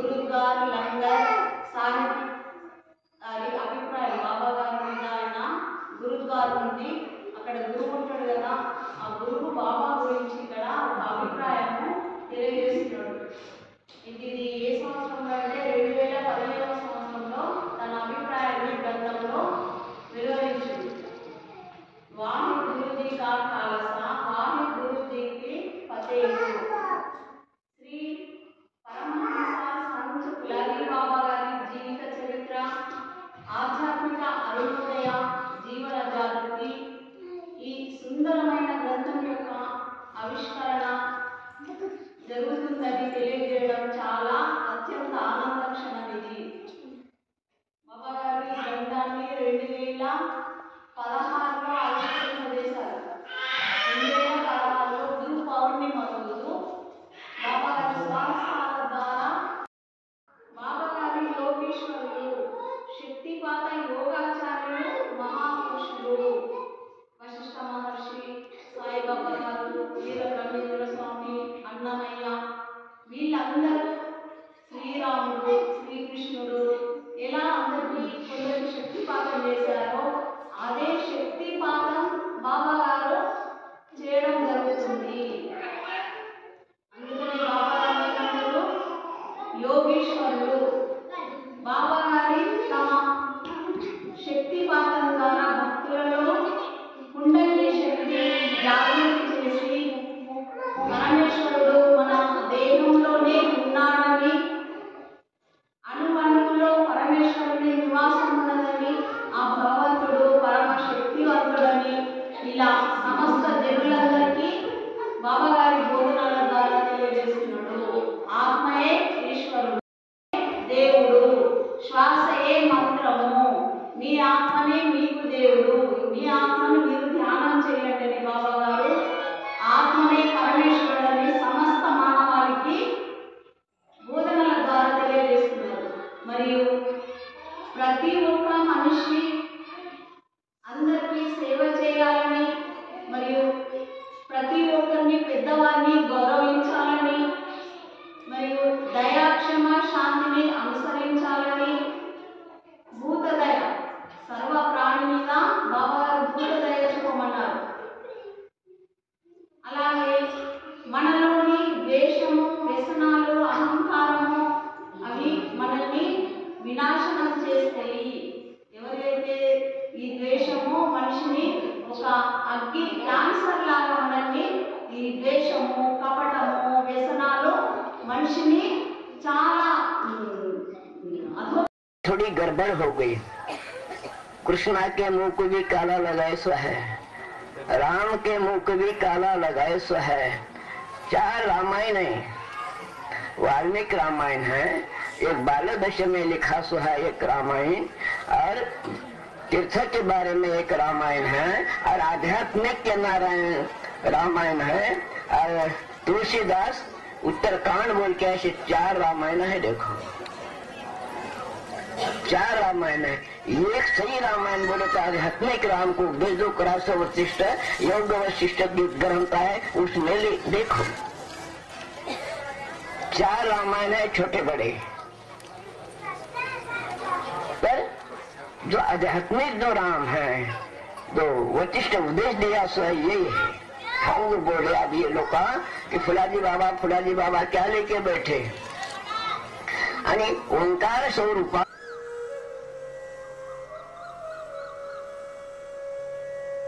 గురుద్వార్ లంగర్ సాహిబ్ అభిప్రాయం బాబా గారి మీద ఆయన గురుద్వార్ నుండి అక్కడ గురువు ఉంటాడు కదా, ఆ గురువు బాబా గురించి ఇక్కడ ఒక అభిప్రాయము తెలియజేస్తున్నాడు. ఇది ఏ సంవత్సరంలో అంటే 2015వ సంవత్సరంలో తన అభిప్రాయాన్ని గ్రంథంలో వెలువరించింది. వాహి గురుజీ కా ఖాలసా వాహి గురుజీకి ఫతేహ్. శ్రీ పరమహంస సంత్ పులారి బాబా గారి జీవిత చరిత్ర, ఆధ్యాత్మిక అరుణోదయ, జీవన జాగృతి, ఈ సుందరమైన గ్రంథం యొక్క ఆవిష్కరణ జరుగుతుందని తెలియజేయడం చాలా అత్యంత ఆనందక్షణం. ఇది బాబా గారు ఈ గ్రంథాన్ని 2016లో ఆవిష్కరింపజేశారు. 2016లో గురు పౌర్ణిమ రోజు బాబా గారి స్వాస్థాల ద్వారా బాబా గారి యోగేశ్వరులు, శక్తిపాత యోగాచార్యులు, మహాపురుషులు వశిష్ఠ మహర్షి, సాయిబాబా గారు, వీర బ్రహ్మేంద్ర స్వామి, అన్నమయ్య, వీళ్ళందరూ శ్రీరాముడు, శ్రీకృష్ణుడు ఎలా అందరికీ కొందరికి శక్తిపాతం చేశారో అదే శక్తిపాతం బాబా గారు చేయడం జరుగుతుంది. అందుకని బాబా గారి అందరూ యోగేశ్వరులు. బాబా గారి తమ శక్తిపాతం ద్వారా భక్తులలో కుండలి శక్తి జాగృతి చేసి పరమేశ్వరుడు మన దేహంలోనే ఉన్నాడని, అణువణువులో పరమేశ్వరుని నివాసం ఉన్నదని, ఆ భగవంతుడు పరమ శక్తివంతుడని ఇలా సమస్త జనులందరికీ బాబా గారి బోధనల ద్వారా తెలియజేస్తున్నాడు. ఆత్మయే ఈశ్వరుడు, దేవుడు, శ్వాసయే మంత్రము, మీ ఆత్మనే మీకు దేవుడు, మీ ఆత్మను మీరు ధ్యానం చేయండి. బాబా గారు ఆత్మనే పరమేశ్వరుడని సమస్త మానవాళికి బోధనల ద్వారా తెలియజేస్తున్నారు. మరియు ప్రతి ఒక్క మనిషి అందరికీ సేవ చేయాలని, మరియు ప్రతి ఒక్కరిని పెద్దవారిని గౌరవించాలని, మరియు దయాక్షమ శాంతిని అనుసరించాలని, భూతదయ సర్వ ప్రాణి మీద బాబా గారు భూతదయ చూపమన్నారు. అలాగే మనలోని ద్వేషము, వ్యసనాలు, అహంకారము అవి మనల్ని వినాశనం చేస్తాయి. ఎవరైతే ఈ ద్వేషము మనిషిని ఒక అగ్గి క్యాన్సర్ లాగా మనల్ని, ఈ ద్వేషము, కపటము, వ్యసనాలు మనిషిని చాలా थोड़ी गड़बड़ हो गई। कृष्णा के मुंह को भी काला लगाए सो है, राम के मुंह को भी काला लगाए सो है। 4 रामायण है, वाल्मीकि रामायण है, एक बालदश में लिखा सो है एक रामायण, और तीर्थ के बारे में एक रामायण है, और आध्यात्मिक के नारायण रामायण है, और तुलसीदास उत्तरकांड बोल के ऐसे 4 रामायण है। देखो 4 रामायण है। एक सही रामायण बोले तो आध्यात्मिक राम को उपदेश दो करास वशिष्ठ योग वशिष्ठ ग्रंथ है, उसमें देखो 4 रामायण है, छोटे बड़े। पर जो आध्यात्मिक जो राम है, जो वशिष्ठ उपदेश दिया सो है यही है। हम बोल रहे अब ये लोग कि फुलाजी बाबा क्या लेके बैठे, आणि ओंकार स्वरूपा